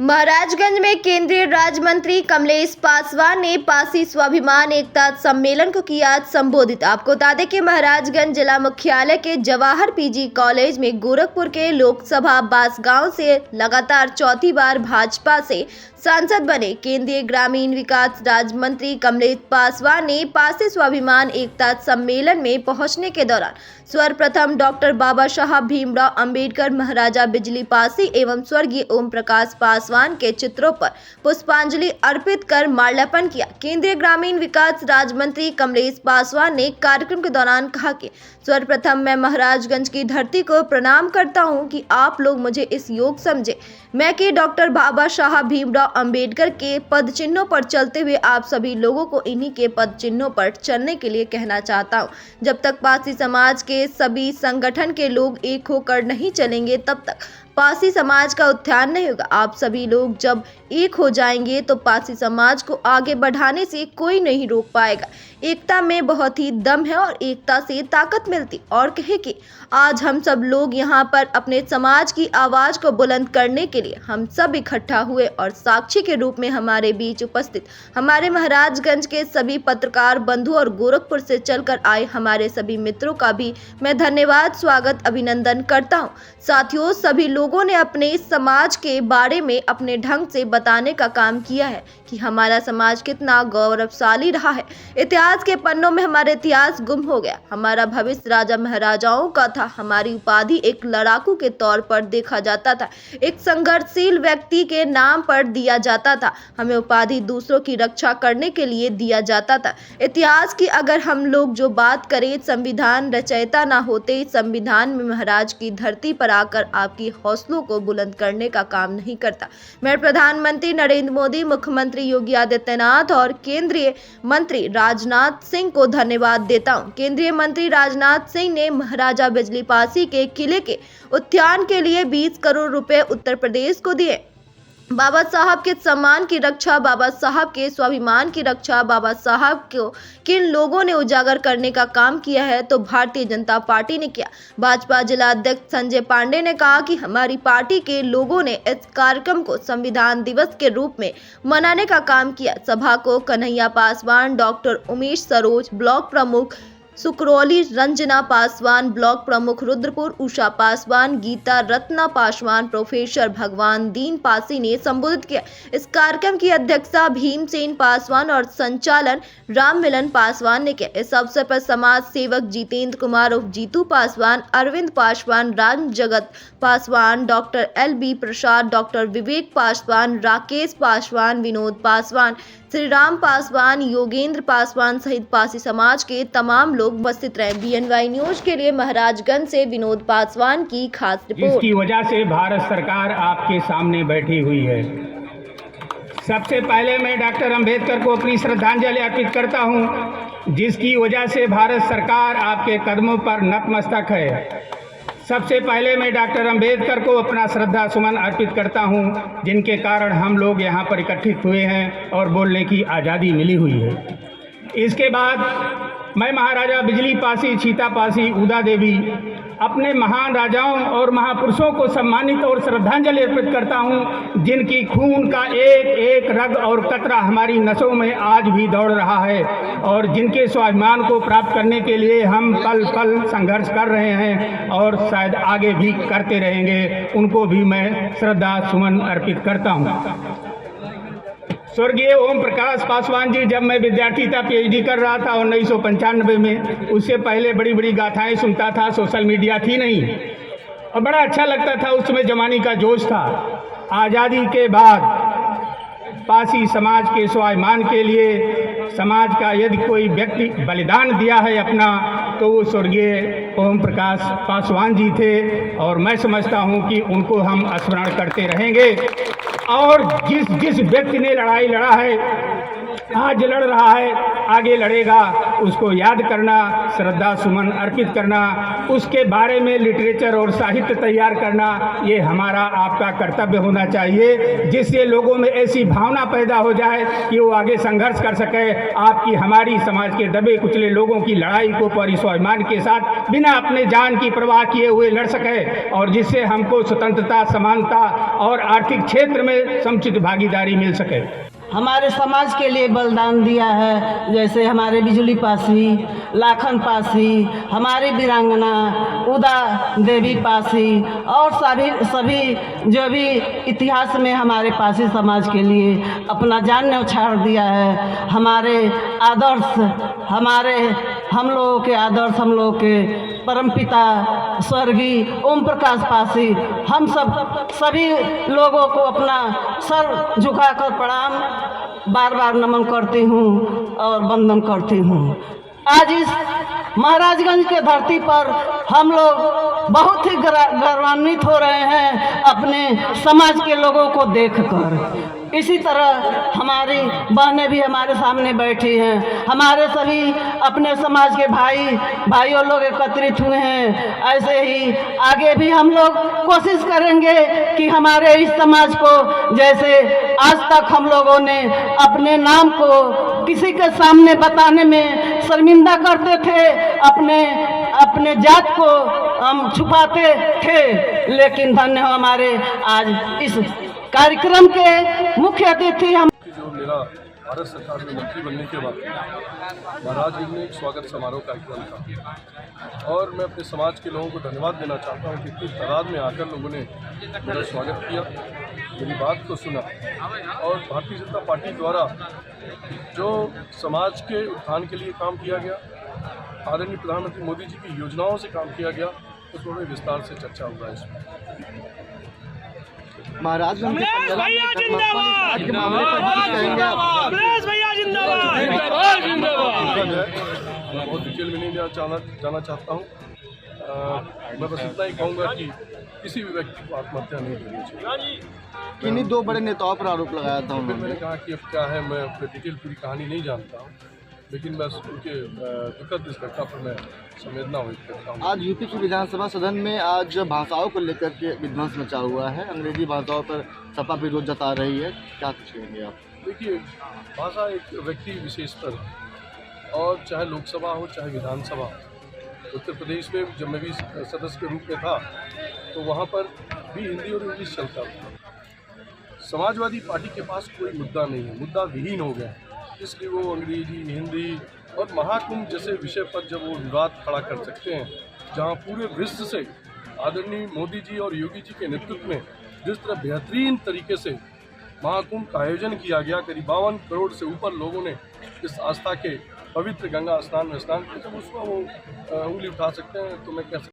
महाराजगंज में केंद्रीय राज्य मंत्री कमलेश पासवान ने पासी स्वाभिमान एकता सम्मेलन को किया संबोधित। आपको बता दें कि महाराजगंज जिला मुख्यालय के जवाहर पीजी कॉलेज में गोरखपुर के लोकसभा बांसगांव से लगातार चौथी बार भाजपा से सांसद बने केंद्रीय ग्रामीण विकास राज्य मंत्री कमलेश पासवान ने पासी स्वाभिमान एकता सम्मेलन में पहुंचने के दौरान सर्वप्रथम डॉक्टर बाबा साहब भीमराव अंबेडकर, महाराजा बिजली पासी एवं स्वर्गीय ओम प्रकाश पासवान के चित्रों पर पुष्पांजलि अर्पित कर माल्यार्पण किया। केंद्रीय ग्रामीण विकास राज्य मंत्री कमलेश पासवान ने कार्यक्रम के दौरान कहा कि सर्वप्रथम मैं महाराजगंज की धरती को प्रणाम करता हूं कि आप लोग मुझे इस योग समझे। मैं कि डॉक्टर बाबा साहब भीमराव अंबेडकर के पद चिन्हों पर चलते हुए आप सभी लोगों को इन्हीं के पद चिन्हों पर चलने के लिए कहना चाहता हूं। जब तक पासी समाज के सभी संगठन के लोग एक होकर नहीं चलेंगे तब तक पासी समाज का उत्थान नहीं होगा। आप सभी लोग जब एक हो जाएंगे तो पासी समाज को आगे बढ़ाने से कोई नहीं रोक पाएगा। एकता में बहुत ही दम है और एकता से ताकत मिलती। और कहे कि आज हम सब लोग यहाँ पर अपने समाज की आवाज को बुलंद करने के लिए हम सब इकट्ठा हुए और साक्षी के रूप में हमारे बीच उपस्थित हमारे महाराजगंज के सभी पत्रकार बंधु और गोरखपुर से चलकर आए हमारे सभी मित्रों का भी मैं धन्यवाद, स्वागत, अभिनंदन करता हूँ। साथियों, सभी लोगों ने अपने समाज के बारे में अपने ढंग से बताने का काम किया है कि हमारा समाज कितना गौरवशाली रहा है। इतिहास के पन्नों में हमारा इतिहास गुम हो गया। हमारा भविष्य राजा महाराजाओं का था। हमारी उपाधि एक लड़ाकू के तौर पर देखा जाता था, एक संघर्षशील व्यक्ति के नाम पर दिया जाता था। हमें उपाधि दूसरों की रक्षा करने के लिए दिया जाता था। इतिहास की अगर हम लोग जो बात करें, संविधान रचयिता ना होते, संविधान में महाराज की धरती पर आकर आपकी हौसलों को बुलंद करने का काम नहीं करता। मैं प्रधानमंत्री नरेंद्र मोदी, मुख्यमंत्री योगी आदित्यनाथ और केंद्रीय मंत्री राजनाथ सिंह को धन्यवाद देता हूं। केंद्रीय मंत्री राजनाथ सिंह ने महाराजा बिजली पासी के किले के उत्थान के लिए 20 करोड़ रुपए उत्तर प्रदेश को दिए। बाबा साहब के सम्मान की रक्षा, बाबा साहब के स्वाभिमान की रक्षा, बाबा साहब को किन लोगों ने उजागर करने का काम किया है तो भारतीय जनता पार्टी ने किया। भाजपा जिला अध्यक्ष संजय पांडे ने कहा कि हमारी पार्टी के लोगों ने इस कार्यक्रम को संविधान दिवस के रूप में मनाने का काम किया। सभा को कन्हैया पासवान, डॉक्टर उमेश सरोज, ब्लॉक प्रमुख सुकरौली रंजना पासवान, ब्लॉक प्रमुख रुद्रपुर उषा पासवान, गीता रत्ना पासवान, प्रोफेसर भगवान दीन पासी ने संबोधित किया। इस कार्यक्रम की अध्यक्षता भीमसेन पासवान और संचालन राम मिलन पासवान ने किया। इस अवसर पर समाज सेवक जितेंद्र कुमार उर्फ जीतू पासवान, अरविंद पासवान, राम जगत पासवान, डॉक्टर LB प्रसाद, डॉक्टर विवेक पासवान, राकेश पासवान, विनोद पासवान, श्री राम पासवान, योगेंद्र पासवान सहित पासी समाज के तमाम लोग उपस्थित रहे। BNY न्यूज के लिए महाराजगंज से विनोद पासवान की खास रिपोर्ट। जिसकी वजह से भारत सरकार आपके सामने बैठी हुई है। सबसे पहले मैं डॉक्टर अंबेडकर को अपनी श्रद्धांजलि अर्पित करता हूं, जिसकी वजह से भारत सरकार आपके कदमों पर नतमस्तक है। सबसे पहले मैं डॉक्टर अंबेडकर को अपना श्रद्धा सुमन अर्पित करता हूं, जिनके कारण हम लोग यहां पर इकट्ठित हुए हैं और बोलने की आज़ादी मिली हुई है। इसके बाद मैं महाराजा बिजली पासी, सीता पासी, उदा देवी, अपने महान राजाओं और महापुरुषों को सम्मानित और श्रद्धांजलि अर्पित करता हूं, जिनकी खून का एक एक रग और कतरा हमारी नसों में आज भी दौड़ रहा है और जिनके स्वाभिमान को प्राप्त करने के लिए हम पल पल संघर्ष कर रहे हैं और शायद आगे भी करते रहेंगे। उनको भी मैं श्रद्धा सुमन अर्पित करता हूं। स्वर्गीय ओम प्रकाश पासवान जी, जब मैं विद्यार्थी था, PhD कर रहा था 1995 में, उससे पहले बड़ी बड़ी गाथाएं सुनता था। सोशल मीडिया थी नहीं और बड़ा अच्छा लगता था। उस समय जमाने का जोश था। आज़ादी के बाद पासी समाज के स्वाभिमान के लिए समाज का यदि कोई व्यक्ति बलिदान दिया है अपना, तो वो स्वर्गीय ओम प्रकाश पासवान जी थे और मैं समझता हूँ कि उनको हम स्मरण करते रहेंगे। और जिस व्यक्ति ने लड़ाई लड़ा है आज लड़ रहा है, आगे लड़ेगा, उसको याद करना, श्रद्धा सुमन अर्पित करना, उसके बारे में लिटरेचर और साहित्य तैयार करना, ये हमारा आपका कर्तव्य होना चाहिए, जिससे लोगों में ऐसी भावना पैदा हो जाए कि वो आगे संघर्ष कर सके। आपकी हमारी समाज के दबे कुचले लोगों की लड़ाई को पूरी स्वाभिमान के साथ बिना अपने जान की परवाह किए हुए लड़ सके, और जिससे हमको स्वतंत्रता, समानता और आर्थिक क्षेत्र में समुचित भागीदारी मिल सके। हमारे समाज के लिए बलिदान दिया है, जैसे हमारे बिजली पासी, लाखन पासी, हमारी वीरांगना उदा देवी पासी और सभी जो भी इतिहास में हमारे पासी समाज के लिए अपना जान न्यौछावर दिया है। हमारे आदर्श, हम लोगों के आदर्श, हम लोगों के परमपिता स्वर्गीय ओम प्रकाश पासी, हम सभी लोगों को अपना सर झुकाकर प्रणाम बार बार नमन करती हूँ और वंदन करती हूँ। आज इस महाराजगंज के धरती पर हम लोग बहुत ही गौरवान्वित हो रहे हैं अपने समाज के लोगों को देखकर। इसी तरह हमारी बहनें भी हमारे सामने बैठी हैं, हमारे सभी अपने समाज के भाइयों लोग एकत्रित हुए हैं। ऐसे ही आगे भी हम लोग कोशिश करेंगे कि हमारे इस समाज को, जैसे आज तक हम लोगों ने अपने नाम को किसी के सामने बताने में शर्मिंदा करते थे, अपने जात को हम छुपाते थे, लेकिन धन्य हो हमारे आज इस कार्यक्रम के मुख्य अतिथि हम। जो मेरा भारत सरकार में मंत्री बनने के बाद महाराजगंज में एक स्वागत समारोह कार्यक्रम था, और मैं अपने समाज के लोगों को धन्यवाद देना चाहता हूं कि इतनी तादाद में आकर लोगों ने मेरा स्वागत किया, मेरी बात को सुना, और भारतीय जनता पार्टी द्वारा जो समाज के उत्थान के लिए काम किया गया, आदरणीय प्रधानमंत्री मोदी जी की योजनाओं से काम किया गया, तो थोड़े विस्तार से चर्चा होगा इसमें। महाराजगंज के मैं बहुत डिटेल में नहीं जाना चाहता हूँ। मैं बस इतना ही कहूँगा कि किसी भी व्यक्ति को आत्महत्या नहीं करनी चाहिए। किन्हीं दो बड़े नेताओं पर आरोप लगाया था उन्होंने। मैंने कहा कि अब क्या है, मैं डिटेल पूरी कहानी नहीं जानता हूँ, लेकिन बस उनके दुखद इस घटना पर मैं संवेदना व्यक्त करता हूँ। आज यूपी की विधानसभा सदन में आज भाषाओं को लेकर के विध्वंस मचा हुआ है, अंग्रेजी भाषाओं पर सपा विरोध जता रही है, क्या कुछ कहेंगे आप? देखिए, भाषा एक व्यक्ति विशेष पर, और चाहे लोकसभा हो चाहे विधानसभा। उत्तर प्रदेश में जब मैं भी सदस्य के रूप में था तो वहाँ पर भी हिंदी और इंग्लिश चलता था। समाजवादी पार्टी के पास कोई मुद्दा नहीं है, मुद्दा विहीन हो गया, इसलिए वो अंग्रेजी, हिंदी और महाकुंभ जैसे विषय पर जब वो विवाद खड़ा कर सकते हैं, जहाँ पूरे विश्व से आदरणीय मोदी जी और योगी जी के नेतृत्व में जिस तरह बेहतरीन तरीके से महाकुंभ का आयोजन किया गया, करीब 52 करोड़ से ऊपर लोगों ने इस आस्था के पवित्र गंगा स्नान में स्नान किया, जब उसमें वो उंगली उठा सकते हैं, तो मैं कह सकता हूँ